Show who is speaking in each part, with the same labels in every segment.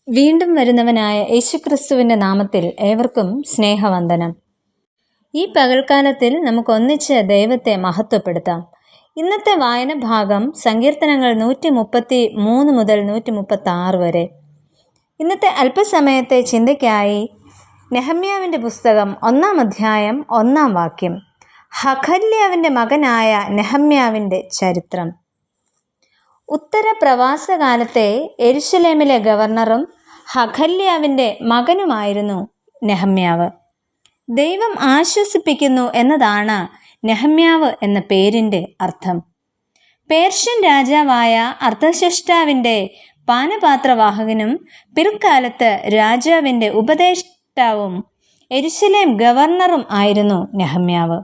Speaker 1: വീണ്ടും വരുന്നവനായ യേശുക്രിസ്തുവിൻ്റെ നാമത്തിൽ ഏവർക്കും സ്നേഹവന്ദനം. ഈ പകൽക്കാലത്തിൽ നമുക്കൊന്നിച്ച് ദൈവത്തെ മഹത്വപ്പെടുത്താം. ഇന്നത്തെ വായന ഭാഗം സങ്കീർത്തനങ്ങൾ 133 മുതൽ 136 വരെ. ഇന്നത്തെ അല്പസമയത്തെ ചിന്തയ്ക്കായി നെഹമ്യാവിൻ്റെ പുസ്തകം 1-ാം അധ്യായം 1-ാം വാക്യം. ഹഖല്യാവിൻ്റെ മകനായ നെഹമ്യാവിൻ്റെ ചരിത്രം. ഉത്തര പ്രവാസകാലത്തെ യെരുശലേമിലെ ഗവർണറും ഹഖല്യാവിൻ്റെ മകനുമായിരുന്നു നെഹമ്യാവ്. ദൈവം ആശ്വസിപ്പിക്കുന്നു എന്നതാണ് നെഹമ്യാവ് എന്ന പേരിൻ്റെ അർത്ഥം. പേർഷ്യൻ രാജാവായ അർത്ഥശഷ്ടാവിൻ്റെ പാനപാത്രവാഹകനും പിൽക്കാലത്ത് രാജാവിൻ്റെ ഉപദേഷ്ടാവും യെരുശലേം ഗവർണറും ആയിരുന്നു നെഹമ്യാവ്.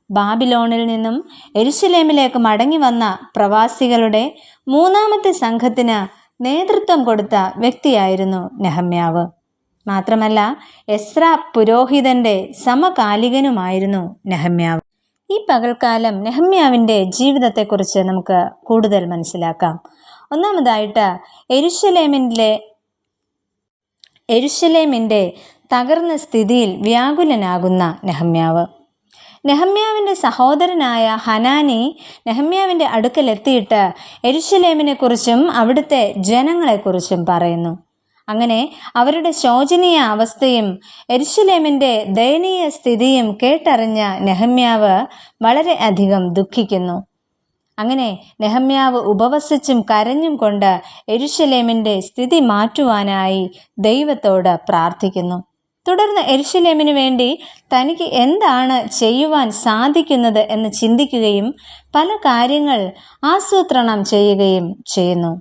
Speaker 1: ബാബിലോണിൽ നിന്നും യെരുശലേമിലേക്ക് മടങ്ങി വന്ന പ്രവാസികളുടെ 3-ാമത്തെ സംഘത്തിന് നേതൃത്വം കൊടുത്ത വ്യക്തിയായിരുന്നു നെഹമ്യാവ്. മാത്രമല്ല എസ്രാ പുരോഹിതൻ്റെ സമകാലികനുമായിരുന്നു നെഹമ്യാവ്. ഈ പകൽക്കാലം നെഹമ്യാവിൻ്റെ ജീവിതത്തെക്കുറിച്ച് നമുക്ക് കൂടുതൽ മനസ്സിലാക്കാം. ഒന്നാമതായിട്ട് യെരുശലേമിൻ്റെ തകർന്ന സ്ഥിതിയിൽ വ്യാകുലനാകുന്ന നെഹമ്യാവ്. നെഹമ്യാവിൻ്റെ സഹോദരനായ ഹനാനി നെഹമ്യാവിൻ്റെ അടുക്കലെത്തിയിട്ട് യെരുശലേമിനെക്കുറിച്ചും അവിടുത്തെ ജനങ്ങളെക്കുറിച്ചും പറയുന്നു. അങ്ങനെ അവരുടെ ശോചനീയ അവസ്ഥയും യെരുശലേമിൻ്റെ ദയനീയ സ്ഥിതിയും കേട്ടറിഞ്ഞ നെഹമ്യാവ് വളരെ അധികം ദുഃഖിക്കുന്നു. അങ്ങനെ നെഹമ്യാവ് ഉപവസിച്ചും കരഞ്ഞും കൊണ്ട് യെരുശലേമിൻ്റെ സ്ഥിതി മാറ്റുവാനായി ദൈവത്തോട് പ്രാർത്ഥിക്കുന്നു. തുടർന്ന് യെരുശലേമിനു വേണ്ടി തനിക്ക് എന്താണ് ചെയ്യുവാൻ സാധിക്കുന്നത് എന്ന് ചിന്തിക്കുകയും പല കാര്യങ്ങൾ ആസൂത്രണം ചെയ്യുകയും ചെയ്യുന്നു.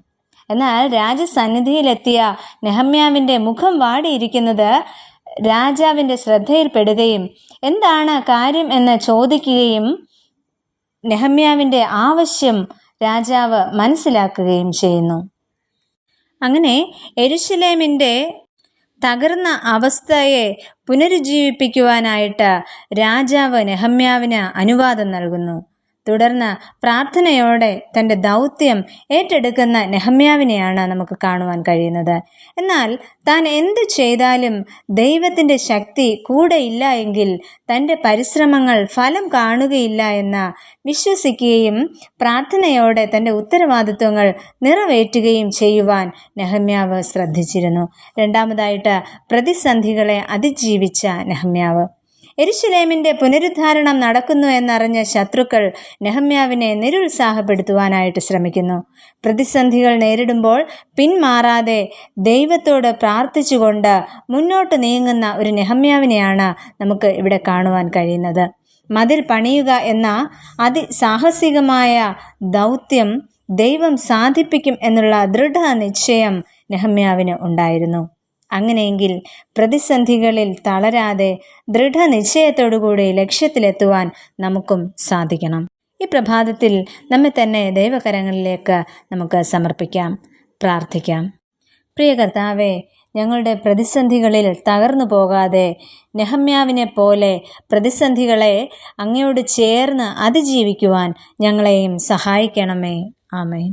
Speaker 1: എന്നാൽ രാജസന്നിധിയിലെത്തിയ നെഹമ്യാവിൻ്റെ മുഖം വാടിയിരിക്കുന്നത് രാജാവിൻ്റെ ശ്രദ്ധയിൽപ്പെടുകയും എന്താണ് കാര്യം എന്ന് ചോദിക്കുകയും നെഹമ്യാവിൻ്റെ ആവശ്യം രാജാവ് മനസ്സിലാക്കുകയും ചെയ്യുന്നു. അങ്ങനെ യെരുശലേമിൻ്റെ തകർന്ന അവസ്ഥയെ പുനരുജ്ജീവിപ്പിക്കുവാനായിട്ട് രാജാവ് നെഹമ്യാവിന് അനുവാദം നൽകുന്നു. തുടർന്ന് പ്രാർത്ഥനയോടെ തൻ്റെ ദൗത്യം ഏറ്റെടുക്കുന്ന നെഹമ്യാവിനെയാണ് നമുക്ക് കാണുവാൻ കഴിയുന്നത്. എന്നാൽ താൻ എന്ത് ചെയ്താലും ദൈവത്തിൻ്റെ ശക്തി കൂടെയില്ല എങ്കിൽ തൻ്റെ പരിശ്രമങ്ങൾ ഫലം കാണുകയില്ല എന്ന് വിശ്വസിക്കുകയും പ്രാർത്ഥനയോടെ തൻ്റെ ഉത്തരവാദിത്വങ്ങൾ നിറവേറ്റുകയും ചെയ്യുവാൻ നെഹമ്യാവ് ശ്രദ്ധിച്ചിരുന്നു. രണ്ടാമതായിട്ട് പ്രതിസന്ധികളെ അതിജീവിച്ച നെഹമ്യാവ്. യെരുശലേമിൻ്റെ പുനരുദ്ധാരണം നടക്കുന്നു എന്നറിഞ്ഞ ശത്രുക്കൾ നെഹമ്യാവിനെ നിരുത്സാഹപ്പെടുത്തുവാനായിട്ട് ശ്രമിക്കുന്നു. പ്രതിസന്ധികൾ നേരിടുമ്പോൾ പിന്മാറാതെ ദൈവത്തോട് പ്രാർത്ഥിച്ചുകൊണ്ട് മുന്നോട്ട് നീങ്ങുന്ന ഒരു നെഹമ്യാവിനെയാണ് നമുക്ക് ഇവിടെ കാണുവാൻ കഴിയുന്നത്. മതിൽ പണിയുക എന്ന അതിസാഹസികമായ ദൗത്യം ദൈവം സാധിപ്പിക്കും എന്നുള്ള ദൃഢനിശ്ചയം നെഹമ്യാവിന് ഉണ്ടായിരുന്നു. അങ്ങനെയെങ്കിൽ പ്രതിസന്ധികളിൽ തളരാതെ ദൃഢനിശ്ചയത്തോടുകൂടി ലക്ഷ്യത്തിലെത്തുവാൻ നമുക്കും സാധിക്കണം. ഈ പ്രഭാതത്തിൽ നമ്മെ തന്നെ ദൈവകരങ്ങളിലേക്ക് നമുക്ക് സമർപ്പിക്കാം, പ്രാർത്ഥിക്കാം. പ്രിയ കർത്താവേ, ഞങ്ങളുടെ പ്രതിസന്ധികളിൽ തകർന്നു പോകാതെ നെഹമ്യാവിനെ പോലെ പ്രതിസന്ധികളെ അങ്ങയോട് ചേർന്ന് അതിജീവിക്കുവാൻ ഞങ്ങളെയും സഹായിക്കണമേ. ആമേൻ.